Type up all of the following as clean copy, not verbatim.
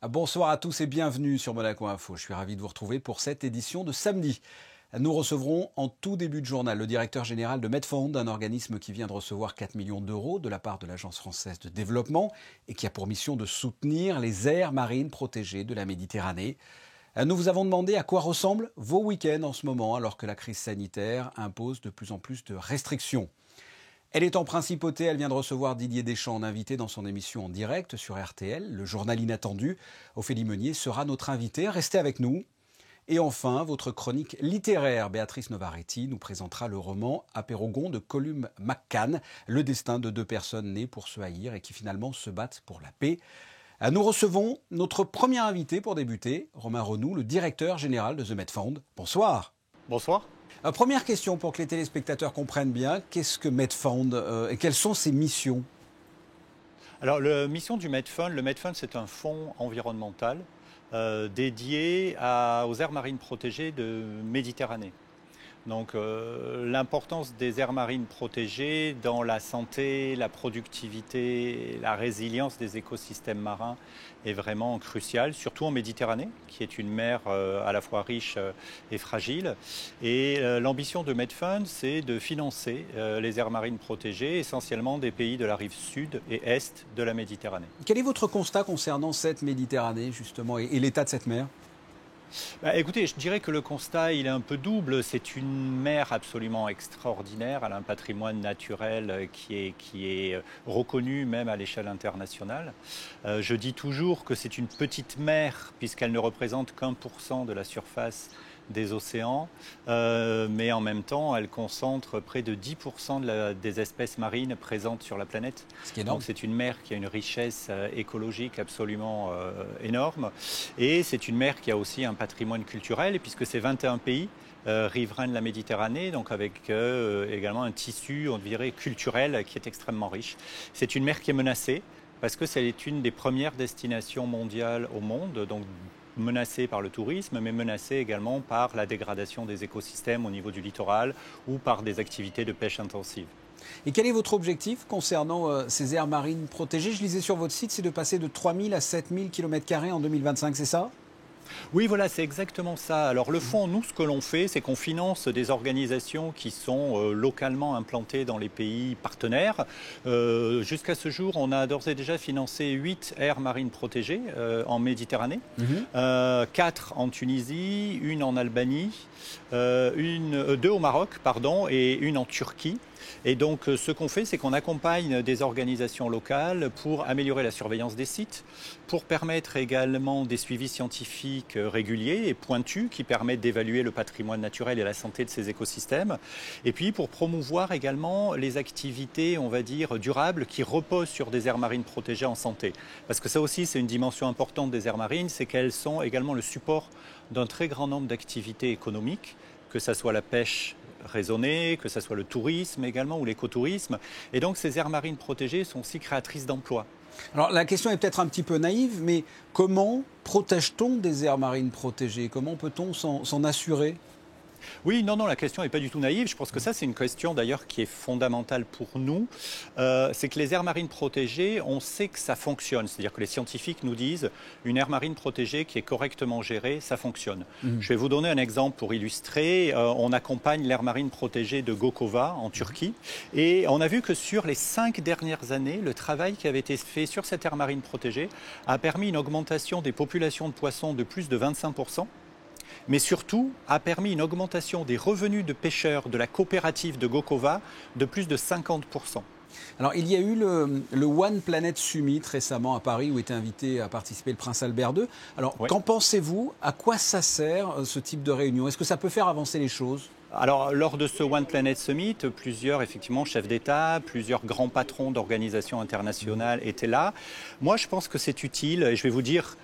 Bonsoir à tous et bienvenue sur Monaco Info. Je suis ravi de vous retrouver pour cette édition de samedi. Nous recevrons en tout début de journal le directeur général de Medfund, un organisme qui vient de recevoir 4 millions d'euros de la part de l'Agence française de développement et qui a pour mission de soutenir les aires marines protégées de la Méditerranée. Nous vous avons demandé à quoi ressemblent vos week-ends en ce moment alors que la crise sanitaire impose de plus en plus de restrictions. Elle est en principauté, elle vient de recevoir Didier Deschamps en invité dans son émission en direct sur RTL, le journal inattendu. Ophélie Meunier sera notre invitée, restez avec nous. Et enfin, votre chronique littéraire, Béatrice Novaretti, nous présentera le roman Apeirogon de Colum McCann, le destin de deux personnes nées pour se haïr et qui finalement se battent pour la paix. Nous recevons notre premier invité pour débuter, Romain Renoux, le directeur général de The Medfund. Bonsoir. Bonsoir. Première question pour que les téléspectateurs comprennent bien, qu'est-ce que Medfund et quelles sont ses missions? Alors, la mission du Medfund, le Medfund, c'est un fonds environnemental dédié aux aires marines protégées de Méditerranée. Donc l'importance des aires marines protégées dans la santé, la productivité, la résilience des écosystèmes marins est vraiment cruciale, surtout en Méditerranée, qui est une mer à la fois riche et fragile. Et l'ambition de Medfund, c'est de financer les aires marines protégées, essentiellement des pays de la rive sud et est de la Méditerranée. Quel est votre constat concernant cette Méditerranée, justement, et l'état de cette mer ? Écoutez, je dirais que le constat, il est un peu double. C'est une mer absolument extraordinaire. Elle a un patrimoine naturel qui est reconnu même à l'échelle internationale. Je dis toujours que c'est une petite mer puisqu'elle ne représente qu'1% de la surface des océans, mais en même temps, elle concentre près de 10% des espèces marines présentes sur la planète. Ce qui est énorme. Donc c'est une mer qui a une richesse écologique absolument énorme. Et c'est une mer qui a aussi un patrimoine culturel, et puisque c'est 21 pays riverains de la Méditerranée, donc avec également un tissu, on dirait, culturel qui est extrêmement riche. C'est une mer qui est menacée, parce que c'est une des premières destinations mondiales au monde, donc menacée par le tourisme, mais menacée également par la dégradation des écosystèmes au niveau du littoral ou par des activités de pêche intensive. Et quel est votre objectif concernant ces aires marines protégées? Je lisais sur votre site, c'est de passer de 3000 à 7000 km² en 2025, c'est ça? Oui, voilà, c'est exactement ça. Alors le fonds, nous, ce que l'on fait, c'est qu'on finance des organisations qui sont localement implantées dans les pays partenaires. Jusqu'à ce jour, on a d'ores et déjà financé 8 aires marines protégées en Méditerranée, 4 en Tunisie, une en Albanie, 2 au Maroc, pardon, et une en Turquie. Et donc, ce qu'on fait, c'est qu'on accompagne des organisations locales pour améliorer la surveillance des sites, pour permettre également des suivis scientifiques réguliers et pointus qui permettent d'évaluer le patrimoine naturel et la santé de ces écosystèmes. Et puis, pour promouvoir également les activités, on va dire, durables qui reposent sur des aires marines protégées en santé. Parce que ça aussi, c'est une dimension importante des aires marines, c'est qu'elles sont également le support d'un très grand nombre d'activités économiques, que ce soit la pêche raisonnée, que ce soit le tourisme également ou l'écotourisme. Et donc ces aires marines protégées sont aussi créatrices d'emplois. Alors la question est peut-être un petit peu naïve, mais comment protège-t-on des aires marines protégées? Comment peut-on s'en assurer? Oui, non, la question n'est pas du tout naïve. Je pense que ça, c'est une question d'ailleurs qui est fondamentale pour nous. C'est que les aires marines protégées, on sait que ça fonctionne. C'est-à-dire que les scientifiques nous disent une aire marine protégée qui est correctement gérée, ça fonctionne. Je vais vous donner un exemple pour illustrer. On accompagne l'aire marine protégée de Gokova en Turquie. Et on a vu que sur les 5 dernières années, le travail qui avait été fait sur cette aire marine protégée a permis une augmentation des populations de poissons de plus de 25%. Mais surtout a permis une augmentation des revenus de pêcheurs de la coopérative de Gokova de plus de 50%. Alors, il y a eu le One Planet Summit récemment à Paris où était invité à participer le prince Albert II. Alors, oui. Qu'en pensez-vous? À quoi ça sert ce type de réunion? Est-ce que ça peut faire avancer les choses? Alors, lors de ce One Planet Summit, plusieurs effectivement chefs d'État, plusieurs grands patrons d'organisations internationales étaient là. Moi, je pense que c'est utile et je vais vous dire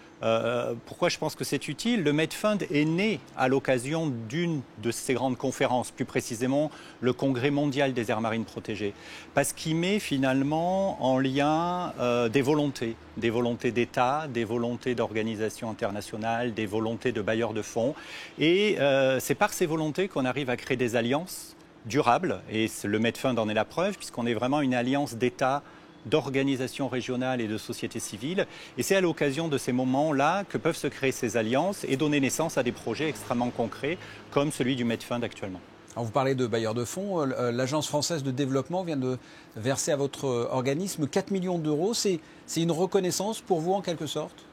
pourquoi je pense que c'est utile. Le Medfund est né à l'occasion d'une de ces grandes conférences, plus précisément le Congrès mondial des aires marines protégées, parce qu'il met finalement en lien des volontés d'État, des volontés d'organisations internationales, des volontés de bailleurs de fonds. Et c'est par ces volontés qu'on arrive à créer des alliances durables. Et le Medfund en est la preuve, puisqu'on est vraiment une alliance d'États d'organisations régionales et de sociétés civiles. Et c'est à l'occasion de ces moments-là que peuvent se créer ces alliances et donner naissance à des projets extrêmement concrets, comme celui du Medfund actuellement. Alors vous parlez de bailleurs de fonds. L'Agence française de développement vient de verser à votre organisme 4 millions d'euros. C'est une reconnaissance pour vous en quelque sorte ?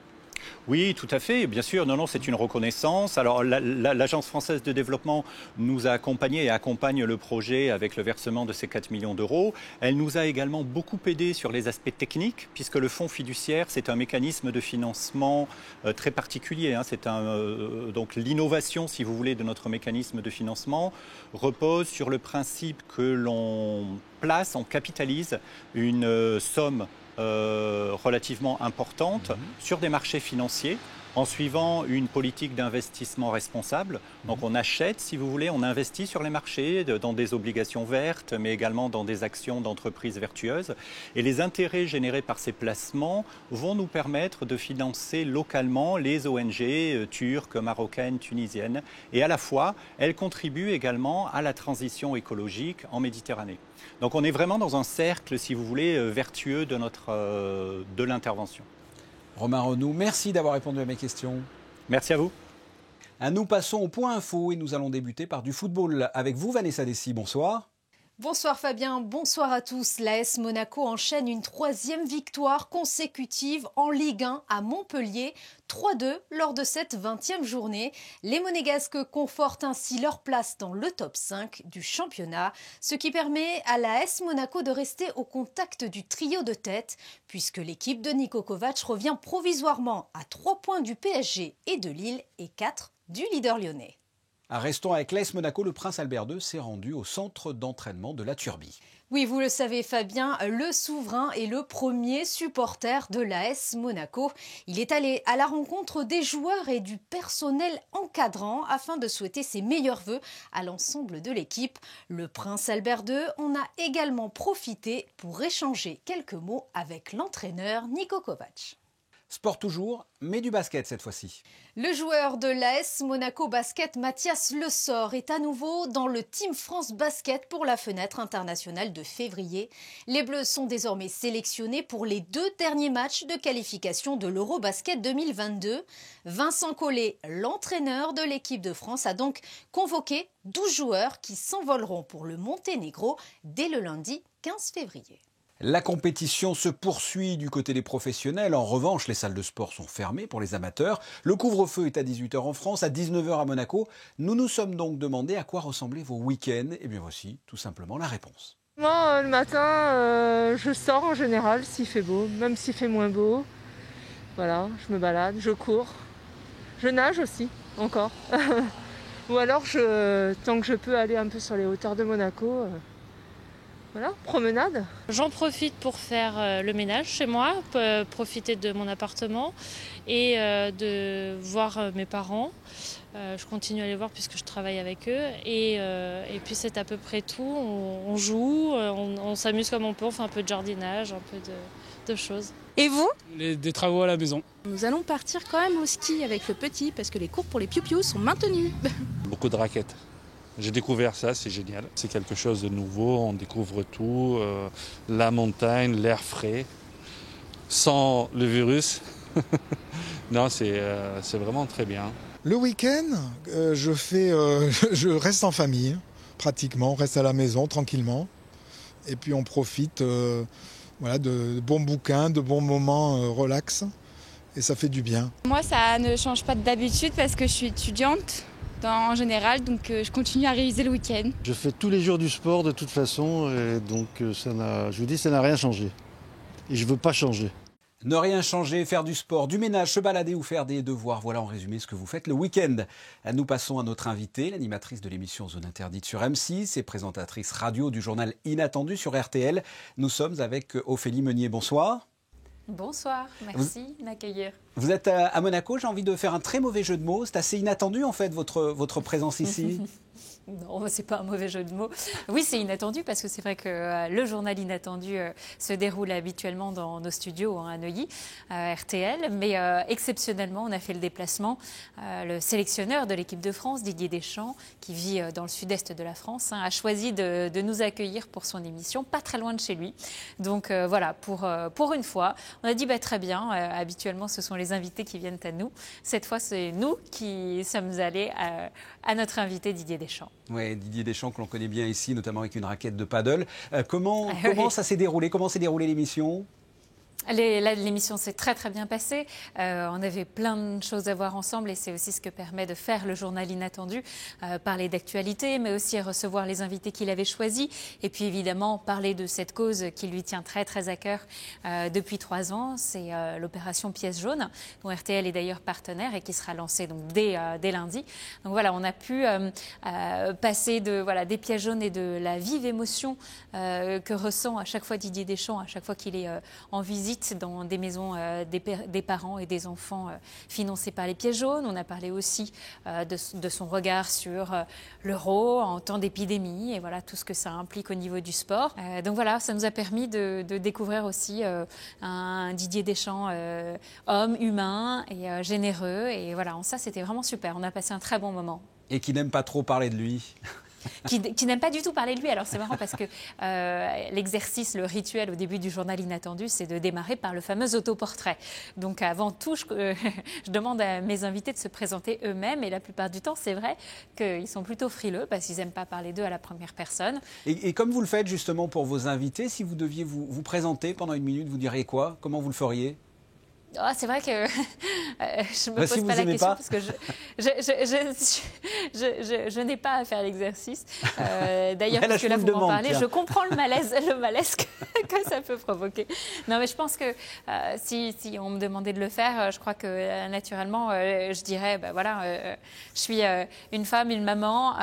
Oui, tout à fait. Bien sûr, non, c'est une reconnaissance. Alors, l'Agence française de développement nous a accompagnés et accompagne le projet avec le versement de ces 4 millions d'euros. Elle nous a également beaucoup aidé sur les aspects techniques, puisque le fonds fiduciaire, c'est un mécanisme de financement très particulier. Donc, l'innovation, si vous voulez, de notre mécanisme de financement repose sur le principe que l'on place, on capitalise une somme relativement importante sur des marchés financiers en suivant une politique d'investissement responsable. Donc on achète, si vous voulez, on investit sur les marchés dans des obligations vertes, mais également dans des actions d'entreprises vertueuses. Et les intérêts générés par ces placements vont nous permettre de financer localement les ONG turques, marocaines, tunisiennes. Et à la fois, elles contribuent également à la transition écologique en Méditerranée. Donc on est vraiment dans un cercle, si vous voulez, vertueux de l'intervention. Romain Renou, merci d'avoir répondu à mes questions. Merci à vous. Nous passons au point info et nous allons débuter par du football. Avec vous, Vanessa Dessy, bonsoir. Bonsoir Fabien, bonsoir à tous. L'AS Monaco enchaîne une 3e victoire consécutive en Ligue 1 à Montpellier, 3-2 lors de cette 20e journée. Les Monégasques confortent ainsi leur place dans le top 5 du championnat, ce qui permet à l'AS Monaco de rester au contact du trio de tête, puisque l'équipe de Niko Kovac revient provisoirement à 3 points du PSG et de Lille et 4 du leader lyonnais. Restons avec l'AS Monaco, le prince Albert II s'est rendu au centre d'entraînement de la Turbie. Oui, vous le savez Fabien, le souverain est le premier supporter de l'AS Monaco. Il est allé à la rencontre des joueurs et du personnel encadrant afin de souhaiter ses meilleurs vœux à l'ensemble de l'équipe. Le prince Albert II en a également profité pour échanger quelques mots avec l'entraîneur Niko Kovac. Sport toujours, mais du basket cette fois-ci. Le joueur de l'AS Monaco Basket, Mathias Le Sort, est à nouveau dans le Team France Basket pour la fenêtre internationale de février. Les Bleus sont désormais sélectionnés pour les 2 derniers matchs de qualification de l'Eurobasket 2022. Vincent Collet, l'entraîneur de l'équipe de France, a donc convoqué 12 joueurs qui s'envoleront pour le Monténégro dès le lundi 15 février. La compétition se poursuit du côté des professionnels. En revanche, les salles de sport sont fermées pour les amateurs. Le couvre-feu est à 18h en France, à 19h à Monaco. Nous nous sommes donc demandé à quoi ressemblaient vos week-ends. Et bien voici tout simplement la réponse. Moi, le matin, je sors en général s'il fait beau, même s'il fait moins beau. Voilà, je me balade, je cours. Je nage aussi, encore. Ou alors, tant que je peux aller un peu sur les hauteurs de Monaco... Voilà, promenade. J'en profite pour faire le ménage chez moi, profiter de mon appartement et de voir mes parents. Je continue à les voir puisque je travaille avec eux. Et puis c'est à peu près tout. On joue, on s'amuse comme on peut, on fait un peu de jardinage, un peu de choses. Et vous ? Des travaux à la maison. Nous allons partir quand même au ski avec le petit parce que les cours pour les piou-piou sont maintenus. Beaucoup de raquettes. J'ai découvert ça, c'est génial. C'est quelque chose de nouveau, on découvre tout. La montagne, l'air frais, sans le virus. Non, c'est vraiment très bien. Le week-end, je reste en famille, pratiquement. On reste à la maison, tranquillement. Et puis on profite de bons bouquins, de bons moments relax. Et ça fait du bien. Moi, ça ne change pas d'habitude parce que je suis étudiante. En général, donc je continue à réviser le week-end. Je fais tous les jours du sport de toute façon, et donc je vous dis, ça n'a rien changé. Et je ne veux pas changer. Ne rien changer, faire du sport, du ménage, se balader ou faire des devoirs, voilà en résumé ce que vous faites le week-end. Nous passons à notre invitée, l'animatrice de l'émission Zone Interdite sur M6 et présentatrice radio du journal Inattendu sur RTL. Nous sommes avec Ophélie Meunier, bonsoir. Bonsoir, merci de m'accueillir. Vous êtes à Monaco, j'ai envie de faire un très mauvais jeu de mots. C'est assez inattendu en fait votre présence ici. Non, c'est pas un mauvais jeu de mots. Oui, c'est inattendu parce que c'est vrai que le journal inattendu se déroule habituellement dans nos studios à Neuilly, RTL. Mais exceptionnellement, on a fait le déplacement. Le sélectionneur de l'équipe de France, Didier Deschamps, qui vit dans le sud-est de la France, a choisi de nous accueillir pour son émission, pas très loin de chez lui. Donc voilà, pour une fois, on a dit très bien. Habituellement, ce sont les invités qui viennent à nous. Cette fois, c'est nous qui sommes allés à notre invité Didier Deschamps. Oui, Didier Deschamps, que l'on connaît bien ici, notamment avec une raquette de paddle. Comment ça s'est déroulé? Comment s'est déroulée l'émission? L'émission s'est très très bien passée. On avait plein de choses à voir ensemble et c'est aussi ce que permet de faire le journal inattendu. Parler d'actualité, mais aussi recevoir les invités qu'il avait choisis. Et puis évidemment parler de cette cause qui lui tient très très à cœur depuis 3 ans. C'est l'opération Pièce jaune, dont RTL est d'ailleurs partenaire et qui sera lancée donc dès lundi. Donc voilà, on a pu passer des pièces jaunes et de la vive émotion que ressent à chaque fois Didier Deschamps, à chaque fois qu'il est en visite dans des maisons des parents et des enfants financés par les Pièces jaunes. On a parlé aussi de son regard sur l'euro en temps d'épidémie et voilà tout ce que ça implique au niveau du sport. Donc voilà, ça nous a permis de découvrir aussi un Didier Deschamps homme, humain et généreux. Et voilà, ça c'était vraiment super. On a passé un très bon moment. Et qui n'aime pas trop parler de lui. Qui n'aime pas du tout parler de lui. Alors c'est marrant parce que l'exercice, le rituel au début du journal inattendu, c'est de démarrer par le fameux autoportrait. Donc avant tout, je demande à mes invités de se présenter eux-mêmes et la plupart du temps, c'est vrai qu'ils sont plutôt frileux parce qu'ils n'aiment pas parler d'eux à la première personne. Et comme vous le faites justement pour vos invités, si vous deviez vous présenter pendant 1 minute, vous diriez quoi? Comment vous le feriez? C'est vrai que je me pose pas la question parce que je n'ai pas à faire l'exercice. D'ailleurs, parce que là, vous m'en parlez, je comprends le malaise que ça peut provoquer. Non, mais je pense que si on me demandait de le faire, je crois que naturellement, je dirais, je suis une femme, une maman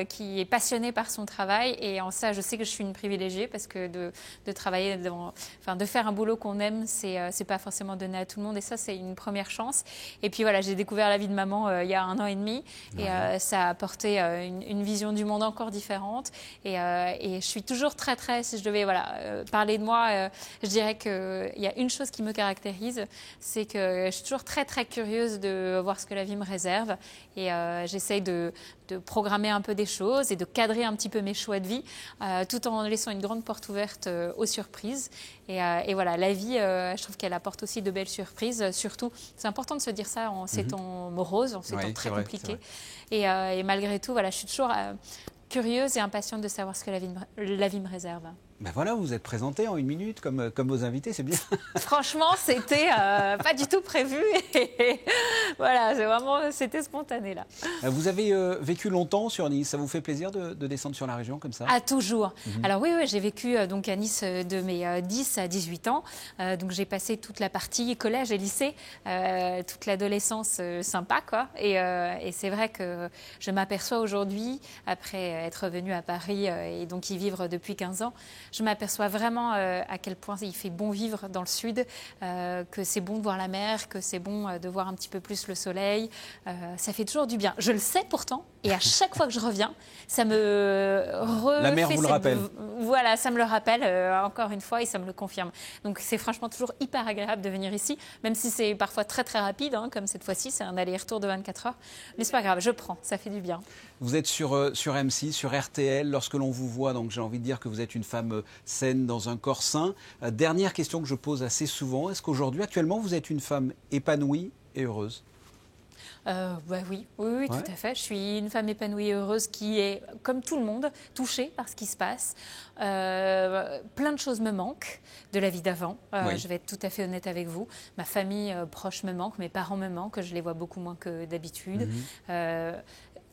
qui est passionnée par son travail et en ça, je sais que je suis une privilégiée parce que de travailler, de faire un boulot qu'on aime, c'est pas forcément donné à tout le monde et ça c'est une première chance. Et puis voilà, j'ai découvert la vie de maman il y a 1 an et demi et ça a apporté une vision du monde encore différente et je suis toujours très si je devais parler de moi, je dirais qu'il y a une chose qui me caractérise, c'est que je suis toujours très curieuse de voir ce que la vie me réserve et j'essaye de programmer un peu des choses et de cadrer un petit peu mes choix de vie tout en laissant une grande porte ouverte aux surprises. Et voilà, la vie, je trouve qu'elle apporte aussi de belles surprises. Surtout, c'est important de se dire ça en ces temps moroses, en ces temps très compliqués. Et malgré tout, je suis toujours curieuse et impatiente de savoir ce que la vie me réserve. Ben voilà, vous êtes présenté en 1 minute comme vos invités, c'est bien. Franchement, c'était pas du tout prévu. Et voilà, c'était spontané là. Vous avez vécu longtemps sur Nice. Ça vous fait plaisir de descendre sur la région comme ça? Ah, toujours. Alors oui, j'ai vécu donc à Nice de mes 10 à 18 ans. Donc j'ai passé toute la partie collège et lycée, toute l'adolescence sympa, quoi. Et c'est vrai que je m'aperçois aujourd'hui, après être venue à Paris et donc y vivre depuis 15 ans, je m'aperçois vraiment à quel point il fait bon vivre dans le sud, que c'est bon de voir la mer, que c'est bon de voir un petit peu plus le soleil. Ça fait toujours du bien. Je le sais pourtant, et à chaque fois que je reviens, ça me refait... La mer vous le rappelle. Voilà, ça me le rappelle encore une fois et ça me le confirme. Donc c'est franchement toujours hyper agréable de venir ici, même si c'est parfois très rapide, comme cette fois-ci, c'est un aller-retour de 24 heures. Mais c'est pas grave, je prends, ça fait du bien. Vous êtes sur M6, sur RTL, lorsque l'on vous voit, donc j'ai envie de dire que vous êtes une femme saine dans un corps sain. Dernière question que je pose assez souvent, est-ce qu'aujourd'hui, actuellement, vous êtes une femme épanouie et heureuse? Oui, tout à fait. Je suis une femme épanouie et heureuse qui est, comme tout le monde, touchée par ce qui se passe. Plein de choses me manquent de la vie d'avant. Je vais être tout à fait honnête avec vous. Ma famille proche me manque, mes parents me manquent, je les vois beaucoup moins que d'habitude.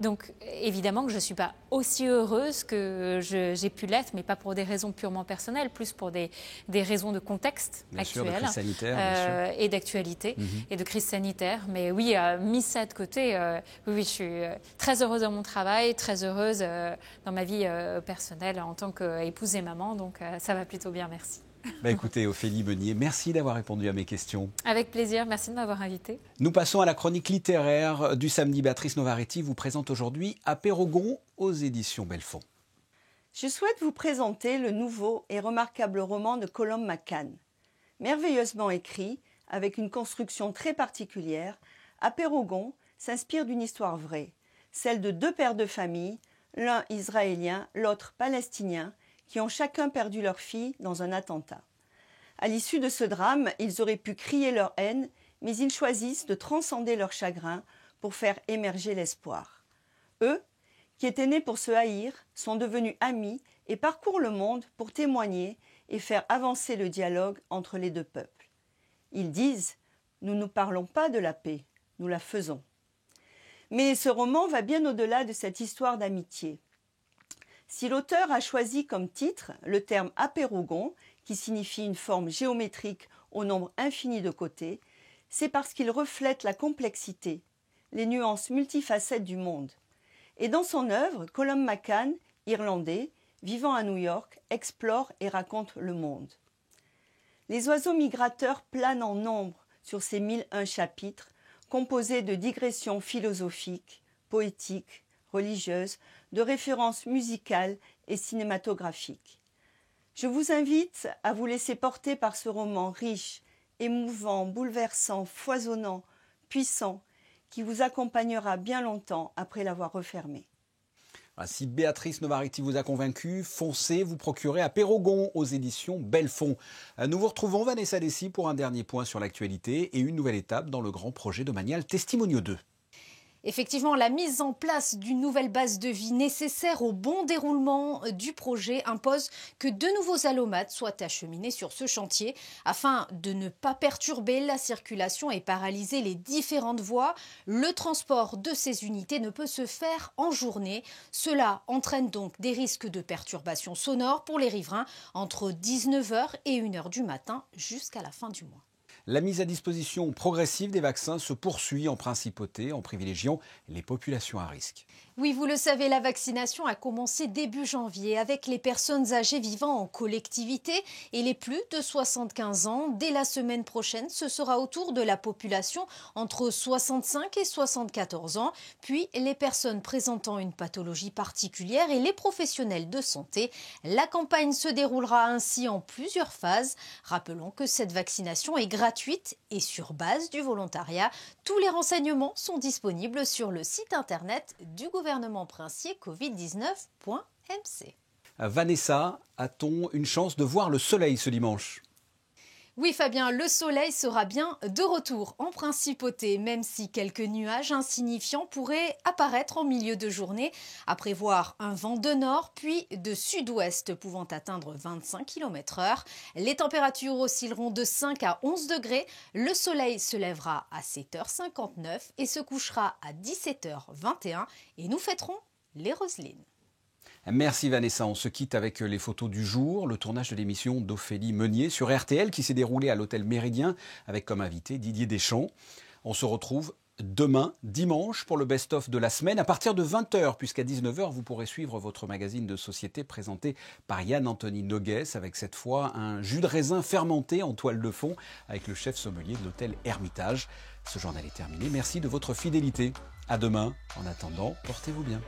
Donc, évidemment que je ne suis pas aussi heureuse que j'ai pu l'être, mais pas pour des raisons purement personnelles, plus pour des raisons de contexte actuel, de crise sanitaire, et d'actualité, et de crise sanitaire. Mais oui, mis ça de côté, oui, je suis très heureuse dans mon travail, très heureuse dans ma vie personnelle en tant qu'épouse et maman, donc ça va plutôt bien, merci. Écoutez, Ophélie Meunier, merci d'avoir répondu à mes questions. Avec plaisir, merci de m'avoir invité. Nous passons à la chronique littéraire du samedi. Béatrice Novaretti vous présente aujourd'hui Apeirogon aux éditions Belfond. Je souhaite vous présenter le nouveau et remarquable roman de Colum McCann. Merveilleusement écrit, avec une construction très particulière, Apeirogon s'inspire d'une histoire vraie, celle de 2 pères de famille, l'un israélien, l'autre palestinien, qui ont chacun perdu leur fille dans un attentat. À l'issue de ce drame, ils auraient pu crier leur haine, mais ils choisissent de transcender leur chagrin pour faire émerger l'espoir. Eux, qui étaient nés pour se haïr, sont devenus amis et parcourent le monde pour témoigner et faire avancer le dialogue entre les 2 peuples. Ils disent « Nous ne parlons pas de la paix, nous la faisons ». Mais ce roman va bien au-delà de cette histoire d'amitié. Si l'auteur a choisi comme titre le terme apeirogon, qui signifie une forme géométrique au nombre infini de côtés, c'est parce qu'il reflète la complexité, les nuances multifacettes du monde. Et dans son œuvre, Colum McCann, irlandais, vivant à New York, explore et raconte le monde. Les oiseaux migrateurs planent en nombre sur ces 1001 chapitres, composés de digressions philosophiques, poétiques, religieuses, de références musicales et cinématographiques. Je vous invite à vous laisser porter par ce roman riche, émouvant, bouleversant, foisonnant, puissant, qui vous accompagnera bien longtemps après l'avoir refermé. Si Béatrice Novaretti vous a convaincu, foncez, vous procurez Apeirogon aux éditions Belfond. Nous vous retrouvons, Vanessa Dessy, pour un dernier point sur l'actualité et une nouvelle étape dans le grand projet domanial Testimonio 2. Effectivement, la mise en place d'une nouvelle base de vie nécessaire au bon déroulement du projet impose que de nouveaux allomates soient acheminés sur ce chantier afin de ne pas perturber la circulation et paralyser les différentes voies. Le transport de ces unités ne peut se faire en journée. Cela entraîne donc des risques de perturbations sonores pour les riverains entre 19h et 1h du matin jusqu'à la fin du mois. La mise à disposition progressive des vaccins se poursuit en principauté en privilégiant les populations à risque. Oui, vous le savez, la vaccination a commencé début janvier avec les personnes âgées vivant en collectivité et les plus de 75 ans. Dès la semaine prochaine, ce sera au tour de la population entre 65 et 74 ans, puis les personnes présentant une pathologie particulière et les professionnels de santé. La campagne se déroulera ainsi en plusieurs phases. Rappelons que cette vaccination est gratuite et sur base du volontariat. Tous les renseignements sont disponibles sur le site internet du gouvernement princier covid19.mc. Vanessa, a-t-on une chance de voir le soleil ce dimanche ? Oui Fabien, le soleil sera bien de retour en principauté, même si quelques nuages insignifiants pourraient apparaître en milieu de journée, à prévoir un vent de nord puis de sud-ouest pouvant atteindre 25 km/h. Les températures oscilleront de 5 à 11 degrés, le soleil se lèvera à 7h59 et se couchera à 17h21 et nous fêterons les Roselines. Merci Vanessa, on se quitte avec les photos du jour, le tournage de l'émission d'Ophélie Meunier sur RTL qui s'est déroulé à l'hôtel Méridien avec comme invité Didier Deschamps. On se retrouve demain, dimanche, pour le best-of de la semaine à partir de 20h, puisqu'à 19h, vous pourrez suivre votre magazine de société présenté par Yann-Anthony Noguès avec cette fois un jus de raisin fermenté en toile de fond avec le chef sommelier de l'hôtel Hermitage. Ce journal est terminé, merci de votre fidélité. À demain, en attendant, portez-vous bien.